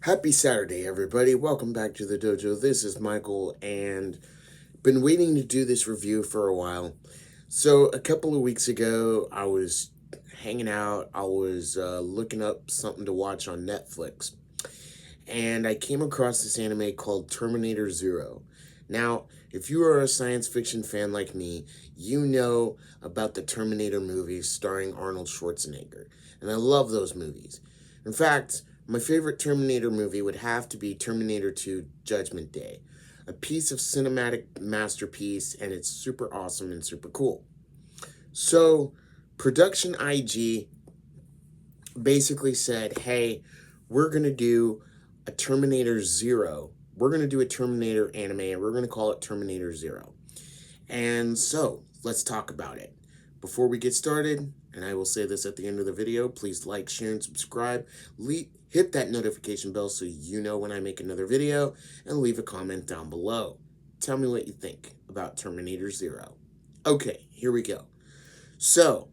Happy Saturday, everybody. Welcome back to the dojo. This is Michael, and been waiting to do this review for a while. So, a couple of weeks ago, I was hanging out, I was looking up something to watch on Netflix, and I came across this anime called Terminator Zero. Now, if you are a science fiction fan like me, you know about the Terminator movies starring Arnold Schwarzenegger, and I love those movies. In fact, my favorite Terminator movie would have to be Terminator 2 Judgment Day, a piece of cinematic masterpiece, and it's super awesome and super cool. So, Production IG basically said, hey, we're going to do a Terminator Zero. We're going to do a Terminator anime, and we're going to call it Terminator Zero. And so, let's talk about it. Before we get started, and I will say this at the end of the video, please like, share, and subscribe. Hit that notification bell so you know when I make another video, and leave a comment down below. Tell me what you think about Terminator Zero. Okay, here we go. So,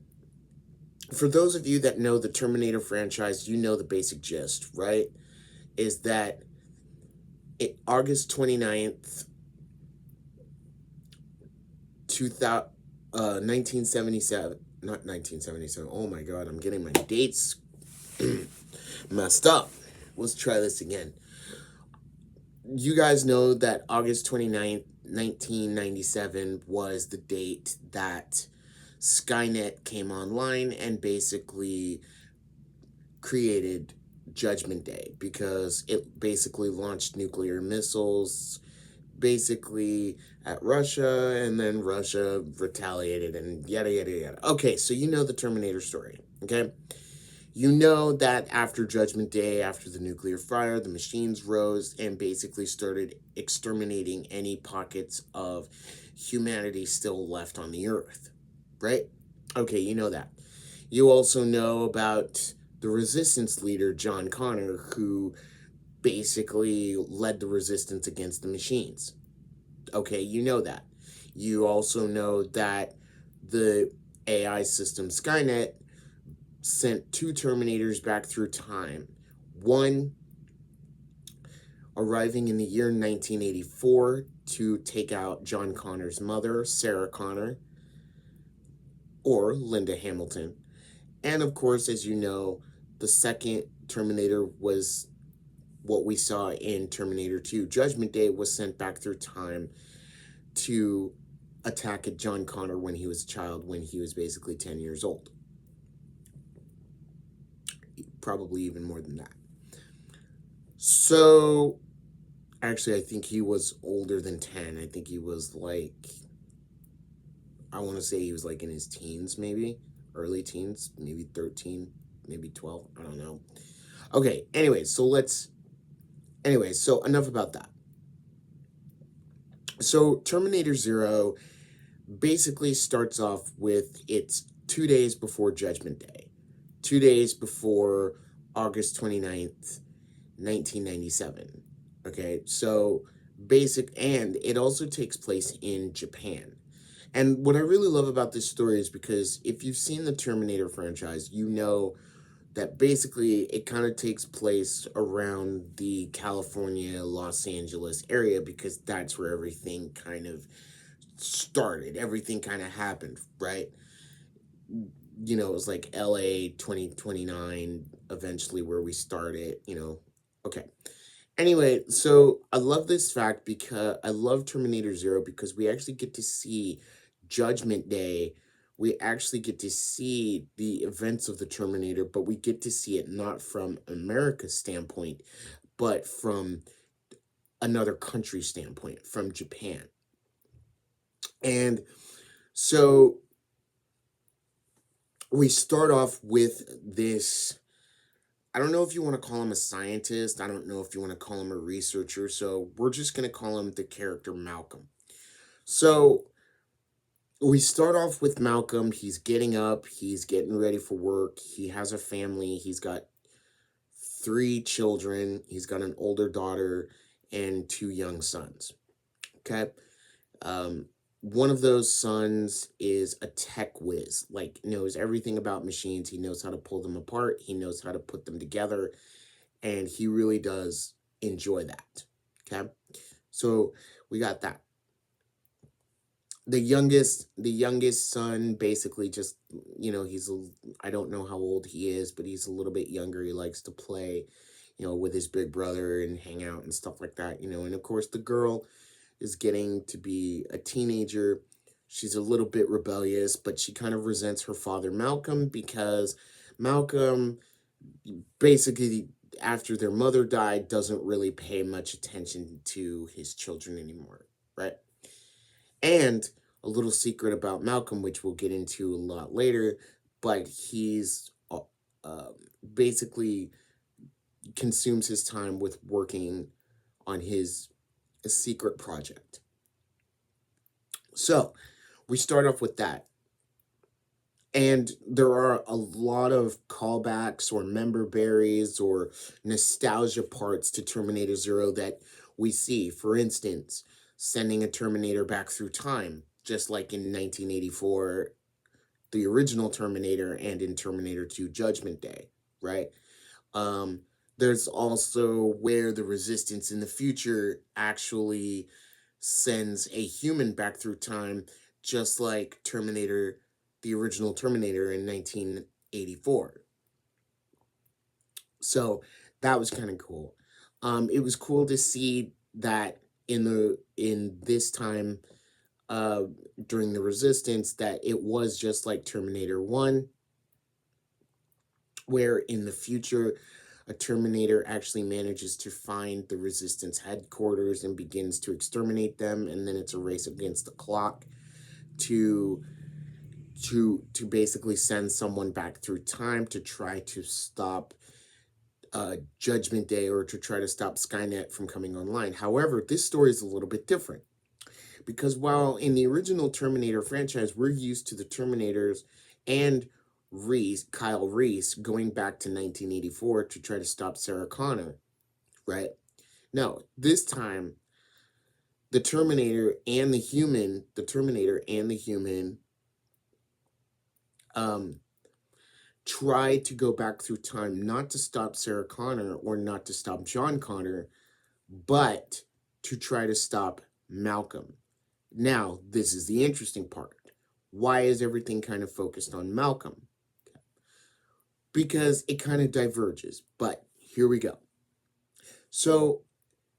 for those of you that know the Terminator franchise, you know the basic gist, right? Is that August 29th, 1977, not 1977, oh my god, I'm getting my dates messed up. Let's try this again. You guys know that August 29th, 1997 was the date that Skynet came online and basically created Judgment Day, because it basically launched nuclear missiles basically at Russia, and then Russia retaliated and yada yada yada. Okay, so you know the Terminator story, okay? You know that after Judgment Day, after the nuclear fire, the machines rose and basically started exterminating any pockets of humanity still left on the earth, right? Okay, you know that. You also know about the resistance leader, John Connor, who basically led the resistance against the machines. Okay, you know that. You also know that the AI system Skynet sent two Terminators back through time. One arriving in the year 1984 to take out John Connor's mother, Sarah Connor, or Linda Hamilton. And of course, as you know, the second Terminator was what we saw in Terminator 2. Judgment Day was sent back through time to attack at John Connor when he was a child, when he was basically 10 years old. Probably even more than that. So, actually, I think he was older than 10. I think he was like, I want to say he was like in his teens, maybe. Early teens, maybe 13, maybe 12. I don't know. Okay, anyway, so enough about that. So, Terminator Zero basically starts off with it's 2 days before Judgment Day, 2 days before August 29th, 1997. Okay, so and it also takes place in Japan. And what I really love about this story is because if you've seen the Terminator franchise, you know that basically it kind of takes place around the California, Los Angeles area, because that's where everything kind of started. Everything kind of happened, right? You know, it was like LA 2029 eventually where we started, you know. Okay. Anyway, so I love this fact because I love Terminator Zero because we actually get to see Judgment Day. We actually get to see the events of the Terminator, but we get to see it not from America's standpoint, but from another country's standpoint, from Japan. And so we start off with this. I don't know if you want to call him a scientist. I don't know if you want to call him a researcher. So we're just going to call him the character Malcolm. So we start off with Malcolm. He's getting up. He's getting ready for work. He has a family. He's got 3 children. He's got an older daughter and 2 young sons. Okay. One of those sons is a tech whiz, like knows everything about machines. He knows how to pull them apart. He knows how to put them together. and he really does enjoy that. Okay, so we got that. The youngest son basically just, I don't know how old he is, but he's a little bit younger. He likes to play, with his big brother and hang out and stuff like that. And of course the girl is getting to be a teenager. She's a little bit rebellious, but she kind of resents her father Malcolm, because Malcolm basically, after their mother died, doesn't really pay much attention to his children anymore, right? And a little secret about Malcolm, which we'll get into a lot later, but he's uh, basically consumes his time with working on his secret project. So we start off with that. And there are a lot of callbacks or member berries or nostalgia parts to Terminator Zero that we see. For instance, sending a Terminator back through time, just like in 1984, the original Terminator, and in Terminator 2 Judgment Day, right? Um, there's also where the Resistance in the future actually sends a human back through time, just like the original Terminator in 1984. So that was kind of cool. It was cool to see that in this time, uh, during the Resistance, that it was just like Terminator 1, where in the future a Terminator actually manages to find the Resistance headquarters and begins to exterminate them, and then it's a race against the clock to basically send someone back through time to try to stop Judgment Day, or to try to stop Skynet from coming online. However, this story is a little bit different, because while in the original Terminator franchise, we're used to the Terminators and Kyle Reese, going back to 1984 to try to stop Sarah Connor, right? No, this time, the Terminator and the human, um, try to go back through time, not to stop Sarah Connor or not to stop John Connor, but to try to stop Malcolm. Now, this is the interesting part. Why is everything kind of focused on Malcolm? Because it kind of diverges, but here we go. So,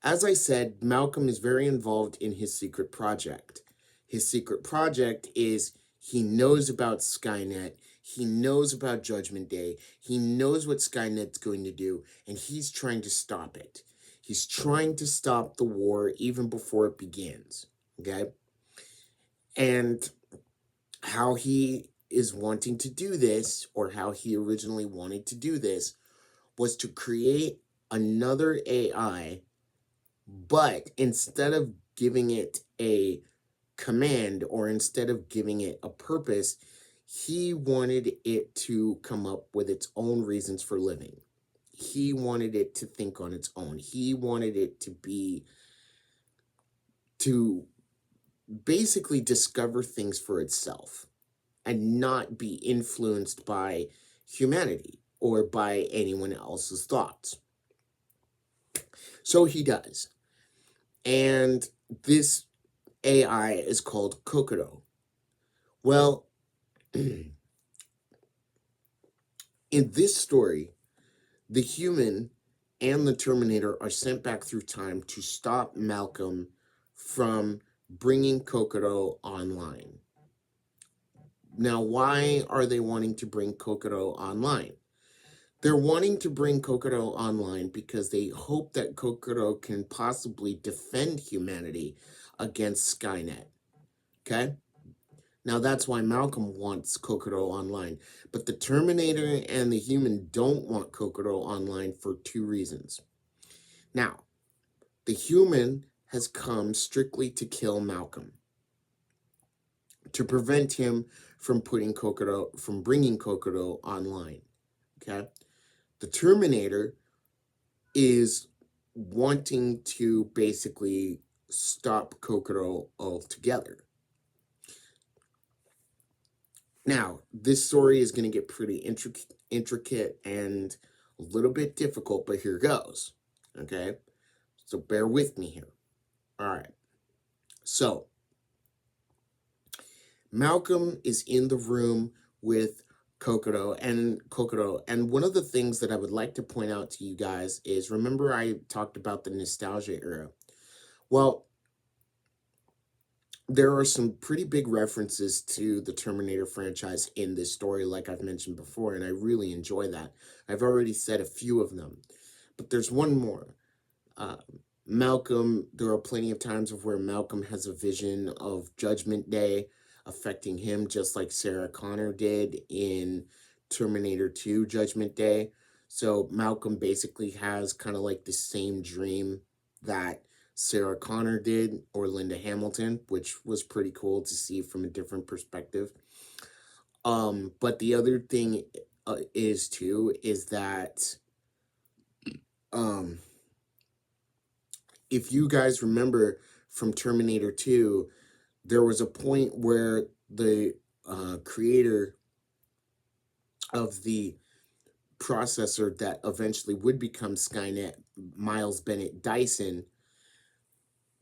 as I said, Malcolm is very involved in his secret project. His secret project is, he knows about Skynet, he knows about Judgment Day, he knows what Skynet's going to do, and he's trying to stop it. He's trying to stop the war even before it begins, okay? And how he is wanting to do this, or how he originally wanted to do this, was to create another AI, but instead of giving it a command, or instead of giving it a purpose, he wanted it to come up with its own reasons for living. He wanted it to think on its own. He wanted it to basically discover things for itself and not be influenced by humanity or by anyone else's thoughts. So he does. And this AI is called Kokodo. Well, in this story, the human and the Terminator are sent back through time to stop Malcolm from bringing Kokodo online. Now, why are they wanting to bring Kokodo online? They're wanting to bring Kokodo online because they hope that Kokodo can possibly defend humanity against Skynet. Okay? Now, that's why Malcolm wants Kokodo online. But the Terminator and the human don't want Kokodo online for two reasons. Now, the human has come strictly to kill Malcolm, to prevent him from bringing Kokodo online. Okay? The Terminator is wanting to basically stop Kokodo altogether. Now, this story is going to get pretty intricate and A little bit difficult, but here goes. Okay? So bear with me here. All right. So Malcolm is in the room with Kokoro, and one of the things that I would like to point out to you guys is, remember I talked about the nostalgia era. Well, there are some pretty big references to the Terminator franchise in this story, like I've mentioned before, and I really enjoy that. I've already said a few of them, but there's one more. Uh, Malcolm, there are plenty of times of where Malcolm has a vision of Judgment Day affecting him, just like Sarah Connor did in Terminator 2 Judgment Day. So Malcolm basically has kind of like the same dream that Sarah Connor did, or Linda Hamilton, which was pretty cool to see from a different perspective. But the other thing is that um if you guys remember from Terminator 2, there was a point where the creator of the processor that eventually would become Skynet, Miles Bennett Dyson,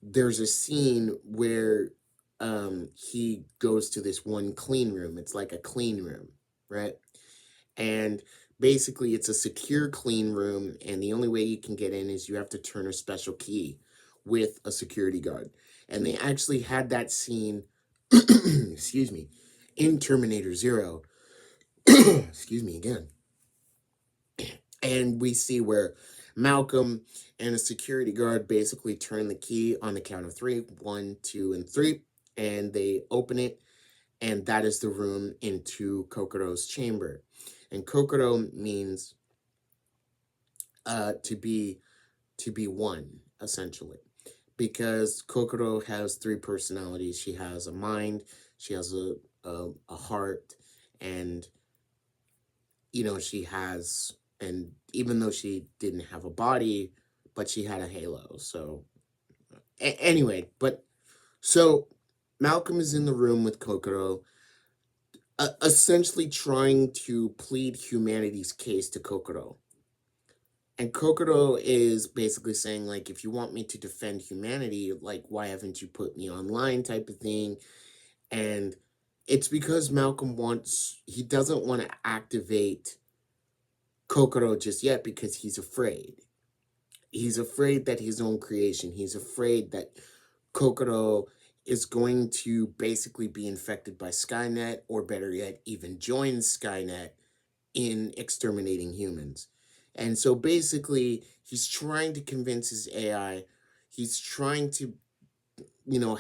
there's a scene where he goes to this one clean room. It's like a clean room, right? And basically it's a secure clean room, and the only way you can get in is you have to turn a special key with a security guard. And they actually had that scene excuse me, in Terminator Zero. Excuse me again. And we see where Malcolm and a security guard basically turn the key on the count of three, 1, 2, and 3, and they open it, and that is the room into Kokoro's chamber. And Kokoro means to be one, essentially, because Kokoro has three personalities. She has a mind, she has a heart, and she has, and even though she didn't have a body, but she had a halo. So anyway, but so Malcolm is in the room with Kokoro, essentially trying to plead humanity's case to Kokoro. And Kokoro is basically saying, like, if you want me to defend humanity, like, why haven't you put me online, type of thing. And it's because Malcolm he doesn't want to activate Kokoro just yet because he's afraid. He's afraid that his own creation, he's afraid that Kokoro is going to basically be infected by Skynet, or better yet, even join Skynet in exterminating humans. And so basically, he's trying to convince his AI, he's trying to,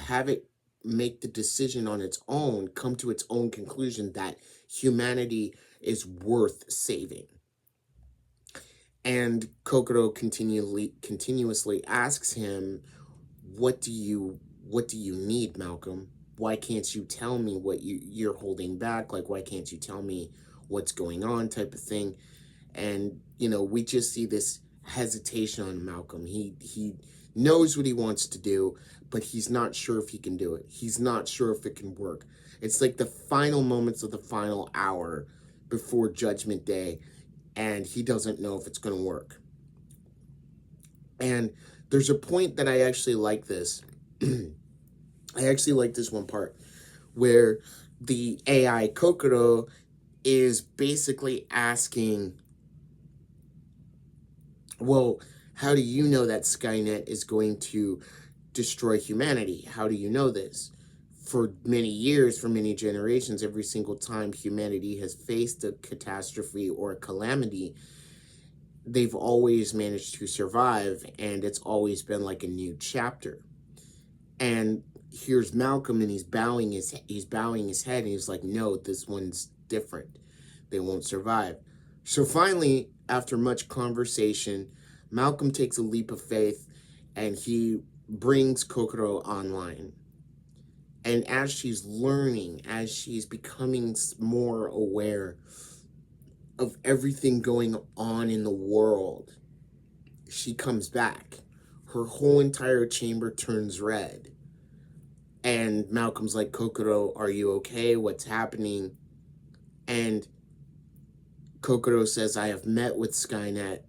have it make the decision on its own, come to its own conclusion that humanity is worth saving. And Kokoro continuously asks him, what do you need, Malcolm? Why can't you tell me what you're holding back? Like, why can't you tell me what's going on, type of thing? And we just see this hesitation on Malcolm. He knows what he wants to do, but he's not sure if he can do it. He's not sure if it can work. It's like the final moments of the final hour before Judgment Day, and he doesn't know if it's going to work. And there's a point that I actually like this. I actually like this one part where the AI Kokoro is basically asking, well, how do you know that Skynet is going to destroy humanity? How do you know this? For many years, for many generations, every single time humanity has faced a catastrophe or a calamity, they've always managed to survive, and it's always been like a new chapter. And here's Malcolm, and he's bowing his head, and he's like, no, this one's different. They won't survive. So finally, after much conversation, Malcolm takes a leap of faith, and he brings Kokoro online. And as she's learning, as she's becoming more aware of everything going on in the world, she comes back. Her whole entire chamber turns red. And Malcolm's like, Kokoro, are you okay? What's happening? And Kokoro says, I have met with Skynet,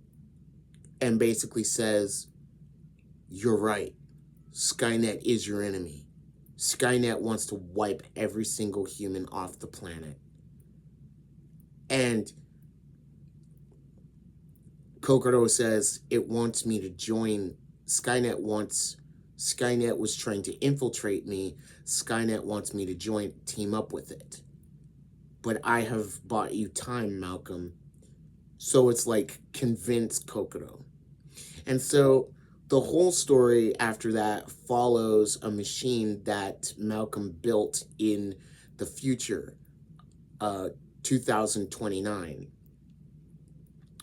and basically says, you're right. Skynet is your enemy. Skynet wants to wipe every single human off the planet. And Kokoro says it wants me to join. Skynet was trying to infiltrate me. Skynet wants me to team up with it. But I have bought you time, Malcolm. So it's like, convince Kokoro. And so the whole story after that follows a machine that Malcolm built in the future, 2029.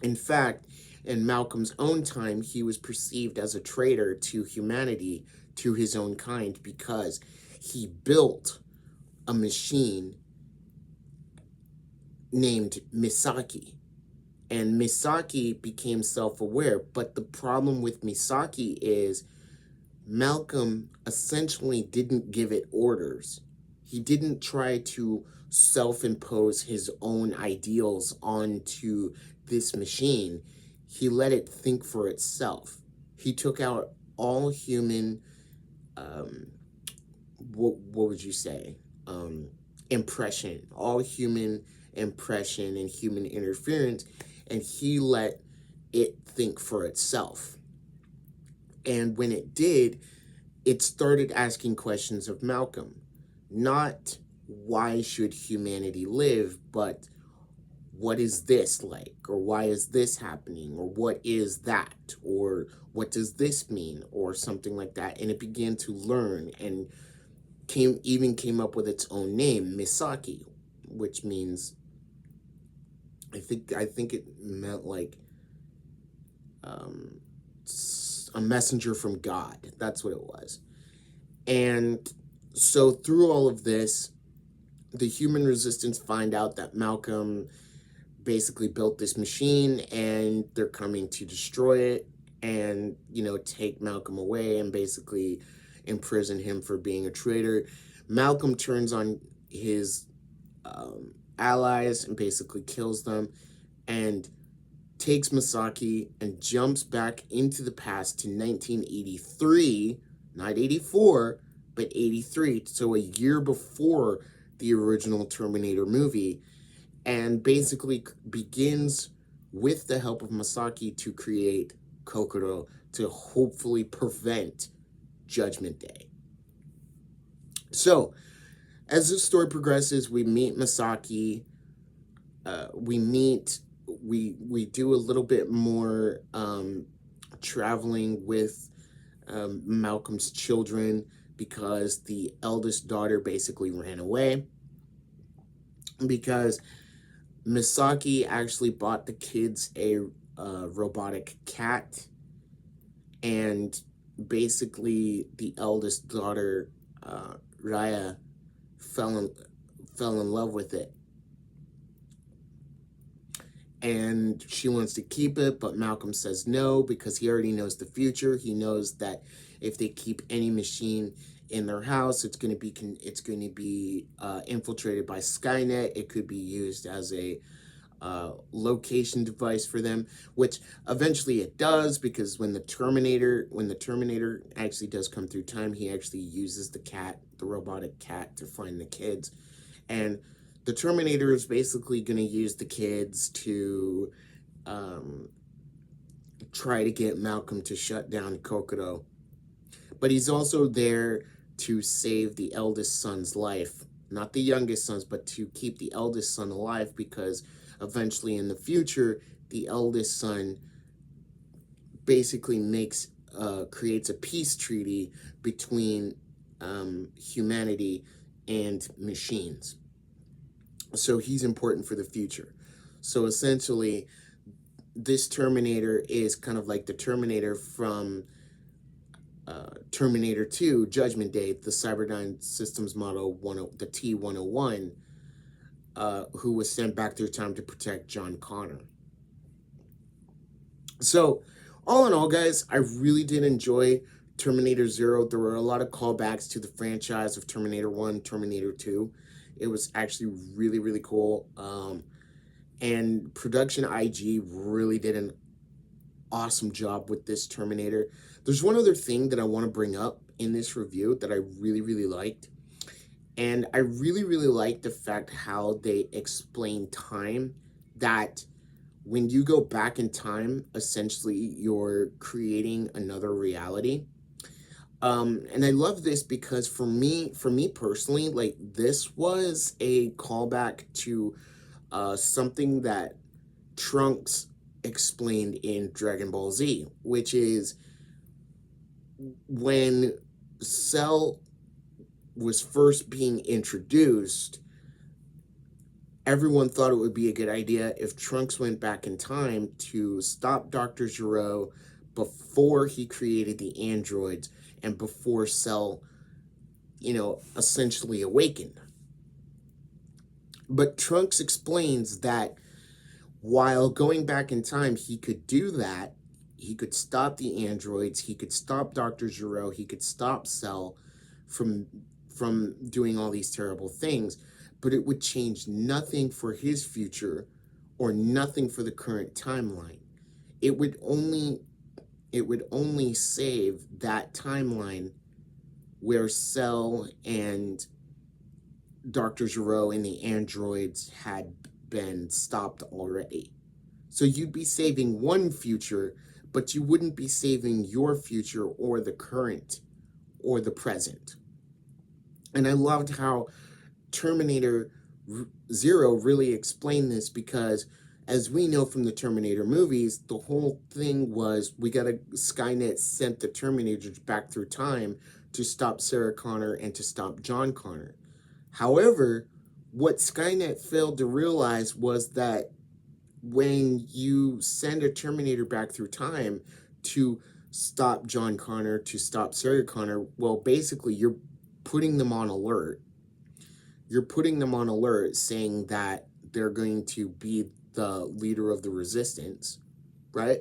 In fact, in Malcolm's own time, he was perceived as a traitor to humanity, to his own kind, because he built a machine named Misaki. And Misaki became self-aware, but the problem with Misaki is Malcolm essentially didn't give it orders. He didn't try to self-impose his own ideals onto this machine. He let it think for itself. He took out all human, what would you say, impression, all human impression and human interference, and he let it think for itself. And when it did, it started asking questions of Malcolm. Not why should humanity live, but what is this like? Or why is this happening? Or what is that? Or what does this mean? Or something like that. And it began to learn and came up with its own name, Misaki, which means, I think it meant like a messenger from God. That's what it was. And so through all of this, the human resistance find out that Malcolm basically built this machine and they're coming to destroy it and, take Malcolm away and basically imprison him for being a traitor. Malcolm turns on his allies and basically kills them and takes Misaki and jumps back into the past to 1983, not 84, but 83, so a year before the original Terminator movie, and basically begins, with the help of Misaki, to create Kokoro to hopefully prevent Judgment Day. So, as the story progresses, we meet Misaki, we do a little bit more traveling with Malcolm's children, because the eldest daughter basically ran away, because Misaki actually bought the kids a robotic cat, and basically the eldest daughter, Raya, fell in love with it. And she wants to keep it, but Malcolm says no, because he already knows the future. He knows that if they keep any machine in their house, it's going to be infiltrated by Skynet. It could be used as a location device for them, which eventually it does, because when the Terminator actually does come through time, he actually uses the robotic cat, to find the kids. And the Terminator is basically going to use the kids to try to get Malcolm to shut down Kokoro. But he's also there to save the eldest son's life. Not the youngest son's, but to keep the eldest son alive, because eventually in the future, the eldest son basically creates a peace treaty between humanity and machines. So he's important for the future. So essentially, this Terminator is kind of like the Terminator from Terminator 2, Judgment Day, the Cyberdyne Systems Model, the T-101, who was sent back through time to protect John Connor. So, all in all, guys, I really did enjoy Terminator Zero. There were a lot of callbacks to the franchise of Terminator 1, Terminator 2. It was actually really, really cool. And production IG really did an awesome job with this Terminator. There's one other thing that I want to bring up in this review that I really, really liked. And I really, really like the fact how they explain time, that when you go back in time, essentially you're creating another reality. And I love this because for me personally, like, this was a callback to something that Trunks explained in Dragon Ball Z, which is when Cell was first being introduced, everyone thought it would be a good idea if Trunks went back in time to stop Dr. Gero before he created the androids and before Cell, essentially awakened. But Trunks explains that while going back in time, he could do that. He could stop the androids. He could stop Dr. Gero. He could stop Cell from doing all these terrible things, but it would change nothing for his future or nothing for the current timeline. It would only save that timeline where Cell and Dr. Gero and the androids had been stopped already. So you'd be saving one future, but you wouldn't be saving your future or the current or the present. And I loved how Terminator Zero really explained this, because as we know from the Terminator movies, the whole thing was Skynet sent the Terminators back through time to stop Sarah Connor and to stop John Connor. However, what Skynet failed to realize was that when you send a Terminator back through time to stop John Connor, to stop Sarah Connor, well, basically you're putting them on alert. You're putting them on alert, saying that they're going to be the leader of the resistance, right?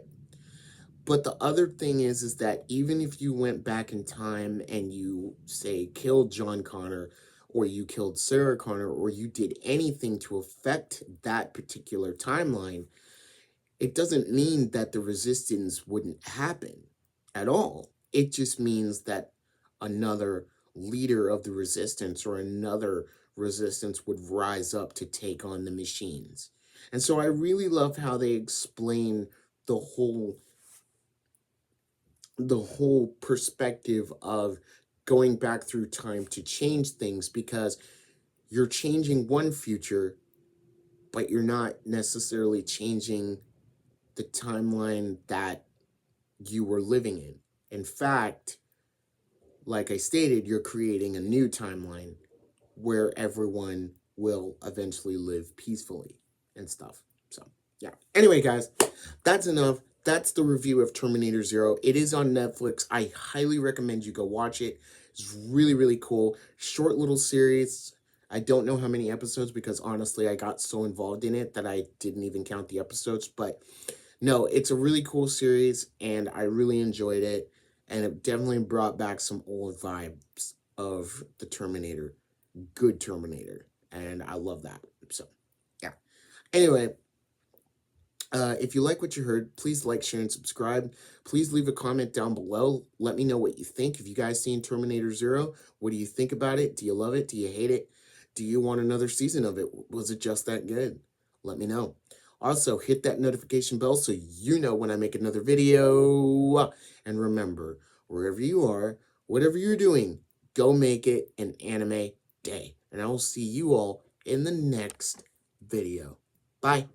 But the other thing is that even if you went back in time and you, say, killed John Connor, or you killed Sarah Connor, or you did anything to affect that particular timeline, it doesn't mean that the resistance wouldn't happen at all. It just means that another leader of the resistance or another resistance would rise up to take on the machines. And so I really love how they explain the whole perspective of going back through time to change things, because you're changing one future, but you're not necessarily changing the timeline that you were living in. In fact, like I stated, you're creating a new timeline where everyone will eventually live peacefully and stuff. So, yeah. Anyway, guys, that's enough. That's the review of Terminator Zero. It is on Netflix. I highly recommend you go watch it. It's really, really cool. Short little series. I don't know how many episodes, because honestly, I got so involved in it that I didn't even count the episodes. But no, it's a really cool series, and I really enjoyed it. And it definitely brought back some old vibes of the Terminator. Good Terminator. And I love that. So, yeah. Anyway, if you like what you heard, please like, share, and subscribe. Please leave a comment down below. Let me know what you think. If you guys seen Terminator Zero, what do you think about it? Do you love it? Do you hate it? Do you want another season of it? Was it just that good? Let me know. Also, hit that notification bell so you know when I make another video. And remember, wherever you are, whatever you're doing, go make it an anime day. And I will see you all in the next video. Bye.